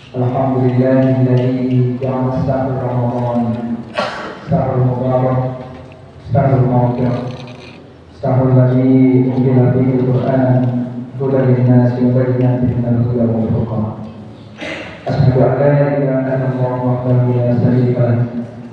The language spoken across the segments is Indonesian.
Alhamdulillahilladzi ja'ala syahr Ramadan syahrul mubarak, syahrul mawqi'ah, syahrul ladzi unzila fihi al-Qur'an hudan lin-nasi wa bayyinatin minal huda wal furqan. Asyhadu an la ilaha illallah wahdahu la syarika lah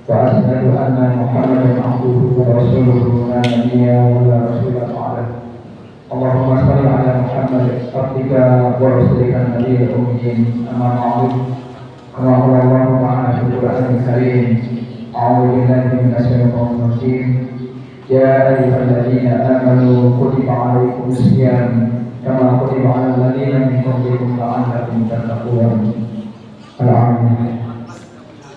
wa asyhadu anna Muhammadan abduhu wa rasuluhu la nabiyya wa la rasula ba'dahu. Allahumma shalli ala Muhammad abdika wa rasulika nabiyil ummiyin amma ba'du. Kama qala Allah ta'ala fil Qur'anil Karim, a'udzu billahi minasyaitonir rajim. Ya ayyuhalladzina amanu kutiba 'alaikumus shiyam kama kutiba 'alal ladzina min qablikum la'allakum tattaqun. Al-Amin.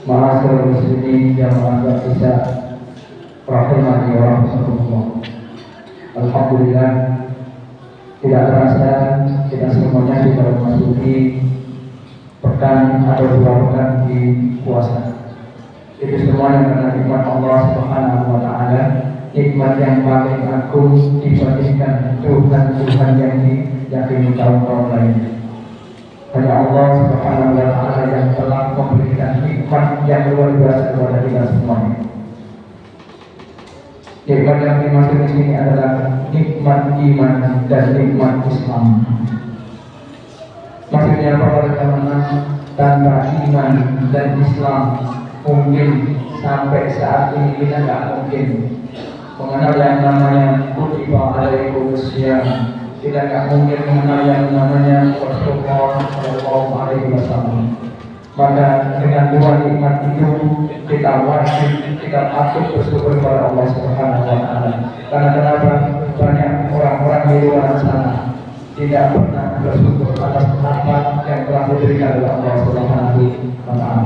Ma'asyiral muslimin jamaah Isya rahimani wa rahmatullah. Alhamdulillah, tidak terasa kita semuanya sudah memasuki pekan atau 2 pekan di puasa. Itu semuanya karena nikmat Allah Subhanahu wa Ta'ala, nikmat yang paling agung dibandingkan Tuhan yang diyakini kaum lainnya. Hanya Allah Subhanahu wa Ta'ala yang telah memberikan nikmat yang luar biasa kepada kita semuanya. Nikmat yang dimaksud di sini adalah nikmat iman dan nikmat Islam. Maksudnya bagaimana tanpa iman dan Islam mungkin sampai saat ini kita tidak mungkin mengenal yang namanya kutiba alaikumus syiyam, tidak mungkin mengenal yang namanya Rasulullah Shallallahu Alaihi Wasallam. Maka dengan 2 nikmat itu kita wajib, kita patut bersyukur kepada Allah Subhanahu wa Ta'ala. Karena kenapa? Banyak orang-orang di luar sana tidak pernah bersyukur atas apa yang telah diberikan oleh Allah Subhanahu wa Ta'ala.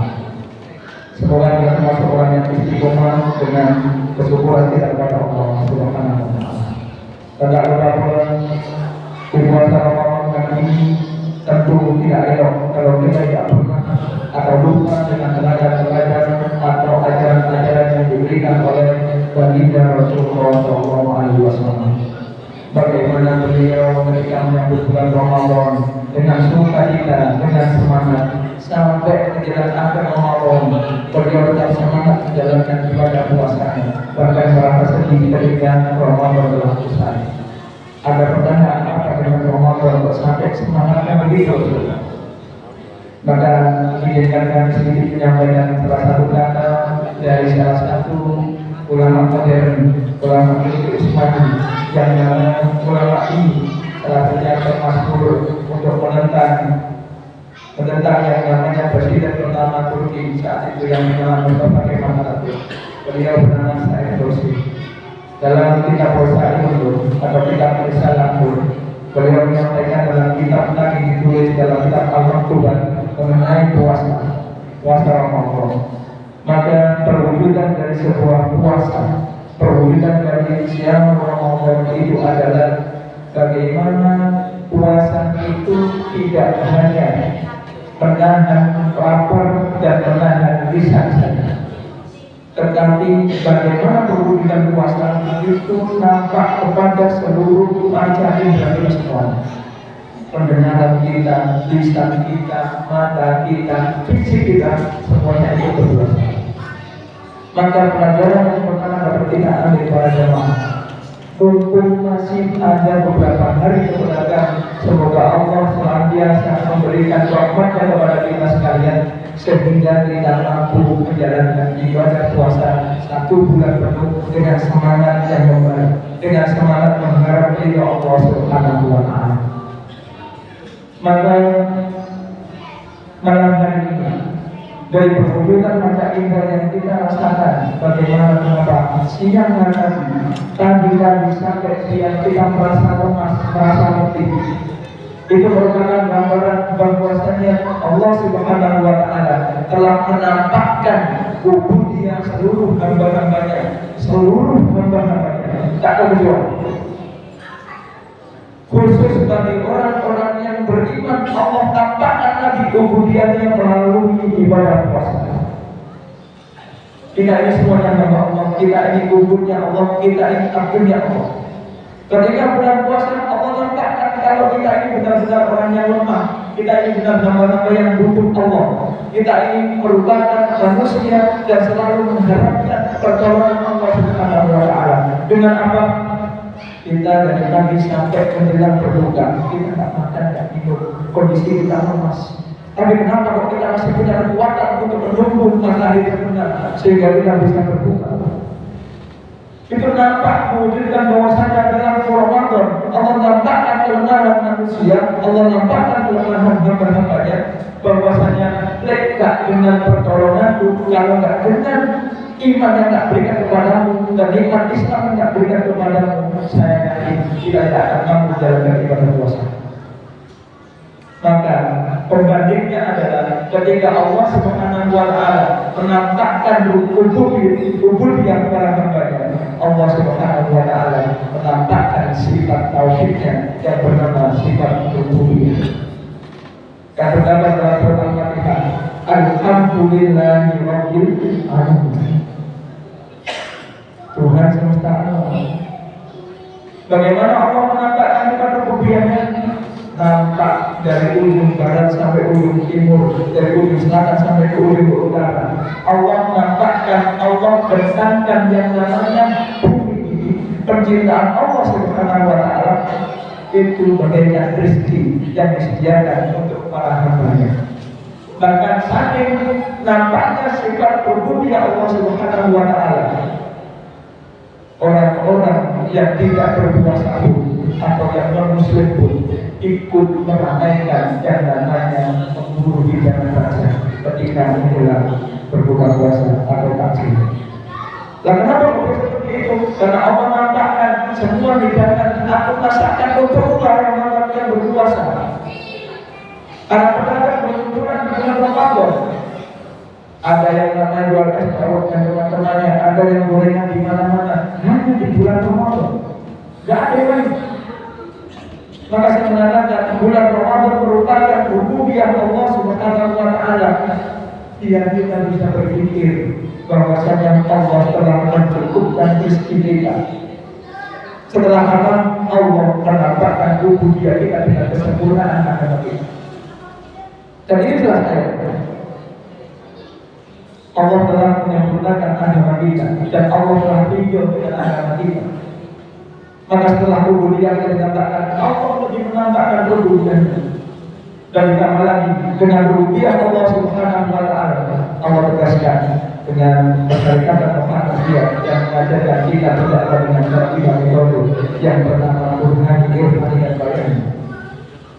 Semoga kita termasuk orang yang istiqomah dengan kesyukuran kita kepada Allah Subhanahu wa Ta'ala. Tidak lupa di puasa Ramadan kali ini tentu tidak elok kalau kita tidak pernah atau lupa dengan pelajaran atau ajaran-ajaran yang diberikan oleh baginda Rasulullah SAW. Bagaimana beliau ketika menyambut bulan Ramadan dengan sukacita, dengan semangat sampai menjelang akhir Ramadan, beliau tetap semangat menjalankan ibadah puasanya, bahkan merasa sedih ketika Ramadan telah selesai. Ada pertanyaan apa dengan Ramadan kok sampai semangatnya begitu? Maka izinkan kami sedikit menyampaikan salah satu kata dari salah satu ulama modern, ulama Islam yang namanya ulama ini salah satunya termasuk untuk menentang yang namanya presiden pertama Turki saat itu yang bernama bagaimana itu. Beliau bernama Said Nursi. Dalam kitab Wasailul atau kitab Risalahul, beliau menyampaikan dalam kitab lagi ditulis dalam kitab Al-Maktubah mengenai puasa Ramadan. Maka perwujudan dari sebuah puasa, perwujudan dari siang Ramadan itu adalah bagaimana puasa itu tidak hanya menahan lapar dan menahan lisan saja, tetapi bagaimana perwujudan puasa itu nampak kepada seluruh panca indera kita semua. Pendengaran kita, lisan kita, mata kita, fisik kita, semuanya itu berpuasa. Maka pelajaran yang pertama dapat kita ambil para jemaah, mumpung masih ada beberapa hari kebelakang, semoga Allah senantiasa memberikan rahmatnya kepada kita sekalian, sehingga kita mampu menjalankan ibadah puasa 1 bulan penuh dengan semangat yang membaik, dengan semangat mengharap ridha Allah Subhanahu wa Ta'ala. Maka malam hari ini dari perwujudan mata indera yang kita rasakan, bagaimana mengapa siang hari tadi sampai siang kita merasa lemas, merasa letih. Itu merupakan gambaran bahwasanya Allah Subhanahu wa Ta'ala telah menampakkan ubudiyah seluruh hamba-hambanya, tak terkecuali. Khusus bagi orang-orang yang beriman, Allah tampakkan lagi ubudiyahnya melalui ibadah puasa. Kita ini semuanya hamba Allah, kita ini ubudnya Allah, kita ini abdnya Allah. Ketika bulan puasa Allah tampakkan kalau kita ini benar-benar orang yang lemah, kita ini benar-benar yang butuh Allah, kita ini merupakan manusia dan selalu mengharapkan pertolongan Allah Subhanahu wa Ta'ala. Dengan apa? Kita dari pagi sampai menjelang berbuka, kita tak makan, tak minum, kondisi kita lemas. Tapi kenapa kok kita masih punya kekuatan untuk menunggu matahari terbenam sehingga kita bisa berbuka? Itu nampak mewujudkan bahwasanya dalam Ramadan Allah nampakkan kelemahan manusia, Allah nampakkan kelemahan hamba-hambanya, bahwasanya lekat dengan pertolonganku kalau tidak dengan iman yang tak berikan kepadamu dan nikmat Islam yang tak berikan kepadamu, saya yakin tidak akan mampu menjalankan ibadah puasa. Maka pembandingnya adalah ketika Allah Subhanahu wa Ta'ala menampakkan ubudiyah para hambanya, Allah Subhanahu wa Ta'ala menampakkan sifat tauhidnya yang bernama sifat ubudiyah. Kata dalam surat Al-Fatihah, Alhamdulillahi Rabbil Alamin. Tuhan semesta alam. Bagaimana Allah menampakkan sifat ubudiyahnya? Nampak dari ujung barat sampai ujung timur, dari ujung selatan sampai ke ujung utara. Allah menampakkan, Allah bersangkan yang namanya bumi ini. Penciptaan Allah Subhanahu wa Ta'ala itu bagaikan rezeki yang disediakan untuk para hambanya. Bahkan saking nampaknya sifat rububiyah Allah Subhanahu wa Ta'ala, orang-orang yang tidak berpuasa pun atau yang non-muslim pun ikut meramaikan yang namanya memburu hidangan raja ketika menjelang berbuka puasa atau takjil. Dan kenapa seperti itu? Karena Allah menampakkan semua hidangan aku masakan untuk orang yang berpuasa. Karena pedagang berhubungan di bulan Ramadan. Ada yang namanya jual es dawet dan teman-temannya, ada yang gorengan di mana-mana. Hanya di bulan Ramadan, gak ada yang lain. Maka saya mengatakan bulan Ramadan merupakan rububiyah Allah Subhanahu wa Ta'ala yang kita bisa berpikir bahwasanya Allah telah mencukupkan rezeki kita. Setelah Allah menampakkan rububiyah kita dengan kesempurnaan agama kita. Dan ini jelas Allah telah menyempurnakan agama kita dan Allah telah ridho dengan agama kita. Maka setelah rububiyah kita dikatakan Allah lebih menampakkan rububiyahnya. Dan ditambah lagi dengan rububiyah Allah Subhanahu wa Ta'ala, Allah tegaskan dengan persyaratan Muhammadiyah yang mengajarkan kita tidak dengan cara metode yang bernama Burhan Irfan dan Bayan.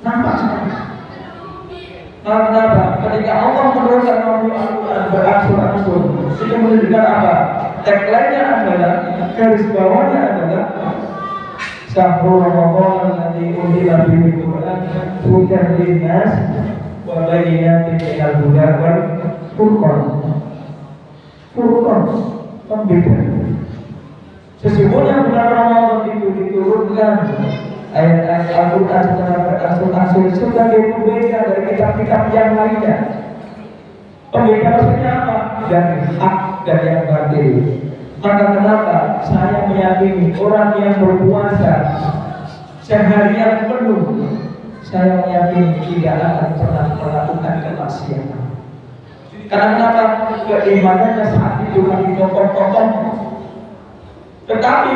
Nampak sekali. Kenapa? Ketika Allah menurunkan Al-Quran berangsur-angsur, itu menunjukkan apa? Tagline-nya adalah, garis bawahnya adalah Syahrul Ramadan alladzi unzila fihi al-Qur'an hudan lin-nas wa bayyinatin minal huda wal furqan. Furqan, pembeda. Sesungguhnya bulan Ramadan itu diturunkan ayat-ayat Al-Quran secara berangsur-angsur sebagai pembeda dari kitab-kitab yang lainnya. Pembeda maksudnya apa? Dari hak dan yang batil. Maka kenapa saya meyakini orang yang berpuasa seharian penuh, saya meyakini tidak akan pernah melakukan kemaksiatan. Karena kenapa? Keimanannya saat itu masih kokoh-kokoh. Tetapi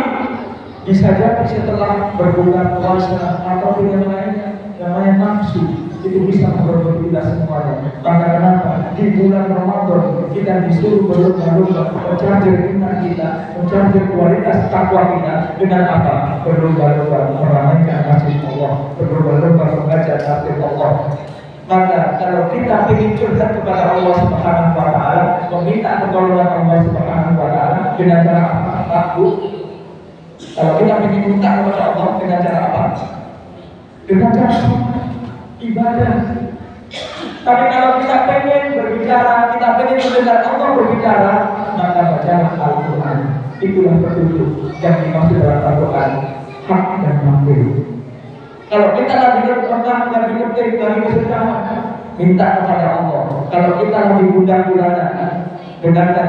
bisa jadi setelah berbuka puasa atau yang lainnya, namanya nafsu itu bisa membuat kita semuanya. Maka kenapa di bulan Ramadan kita disuruh berlomba-lomba mencapai iman kita, mencapai kualitas takwa kita dengan apa? Berlomba-lomba meramaikan masjid Allah, berlomba-lomba membaca kitab Allah. Maka kalau kita ingin curhat kepada Allah Subhanahu wa Ta'ala, meminta pertolongan Allah Subhanahu wa Ta'ala dengan cara apa? Takut. Kalau kita ingin minta kepada Allah dengan cara apa? Dengan cara ibadah. Tapi kalau kita pengen berbicara, kita pengen mendengar Allah berbicara, maka bacalah Al-Quran. Itulah petunjuk yang dimaksud dalam Al-Quran, hak dan batil. Kalau kita lagi berpegang, lagi ngetik, lagi bersedekah, minta kepada Allah. Kalau kita lagi budak-budakan, dengarkan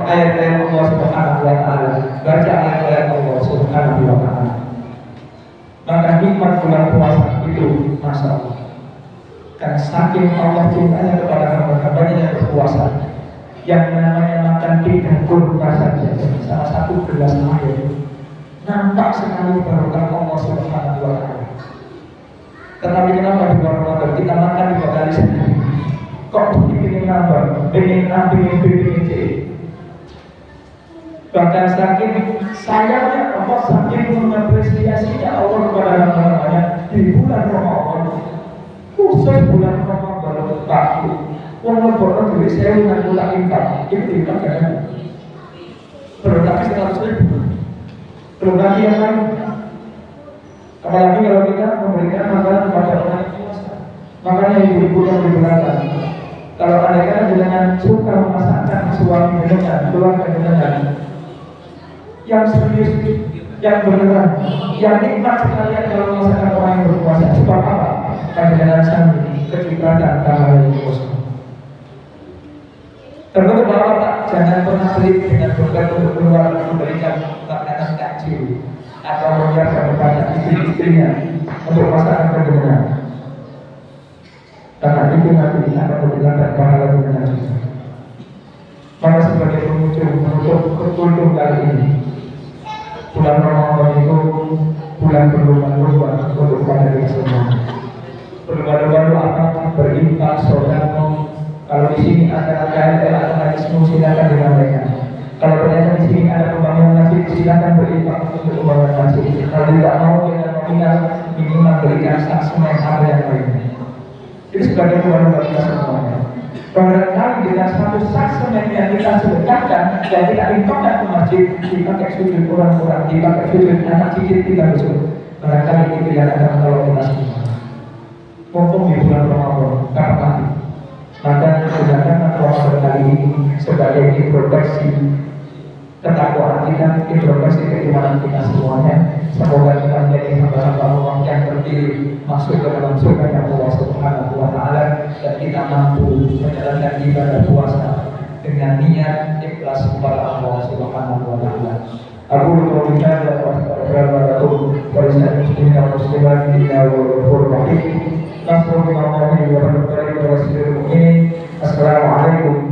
ayat-ayat Allah Subhanahu wa Ta'ala, baca ayat-ayat Allah Subhanahu wa Ta'ala. Maka nikmat bulan puasa itu, Masya Allah. Dan saking Allah cintanya kepada hamba-hambanya yang berpuasa, yang namanya makan tiga kurma saja, salah satu gelas air, nampak sekali barokah Allah Subhanahu wa Ta'ala. Tetapi kenapa di luar Ramadan kita makan 2 kali sehari? Kok ingin nambah, ingin A, ingin C? Bahkan saking sayangnya Allah, saking mengapresiasinya Allah kepada hamba-hambanya di bulan Ramadan, khusus bulan Ramadan baku, wong bodoh duit saya dengan pula infak itu dipakai. Belum lagi 100.000, belum lagi yang lain. Apalagi kalau kita memberikan makanan kepada orang yang puasa, makanya ibu-ibu yang di belakang, kalau ada kan dengan suka memasakkan suami dengan keluarga dengan yang serius, yang beneran, yang nikmat sekalian kalau memasakkan orang yang berpuasa. Sebab apa? Karena sandi kecipratan tanggal yang kosong. Terus bapak jangan pernah pelit dengan berkat untuk keluar memberikan makanan takjil atau membiarkan kepada istri-istrinya untuk masakan kebenaran. Karena itu nanti akan menghilangkan pahala benar. Maka sebagai penutup ketutup kali ini, bulan Ramadan itu bulan berlomba-lomba untuk pada kita semua. Berlomba-lomba apa? Berinfak, sedekah. Kalau di sini ada KLL atau hadismu silakan diramaikan. Kalau ternyata di sini ada pembangunan masjid, silakan berinfak untuk pembangunan masjid. Kalau tidak mau dengan nominal, minimal berikan saksemen apa yang lainnya. Itu sebagai lomba-lomba kita semuanya. Barangkali dengan satu saksemen yang kita sedekahkan dan kita infakkan ke masjid, dipakai sujud orang-orang, dipakai sujud anak cicit kita besok. Barangkali itu yang akan menolong kita semua. Mumpung di bulan Ramadan, kapan lagi? Maka gunakan Ramadan kali ini sebagai introduksi ketakwaan kita, introduksi keimanan kita semuanya. Semoga kita menjadi hamba-hamba Allah yang terpilih masuk ke dalam surga Allah Subhanahu wa Ta'ala, dan kita mampu menjalankan ibadah puasa dengan niat ikhlas kepada Allah Subhanahu wa Ta'ala. Aku berkomunikasi dan wassalamualaikum warahmatullahi wabarakatuh. Assalamualaikum warahmatullahi wabarakatuh.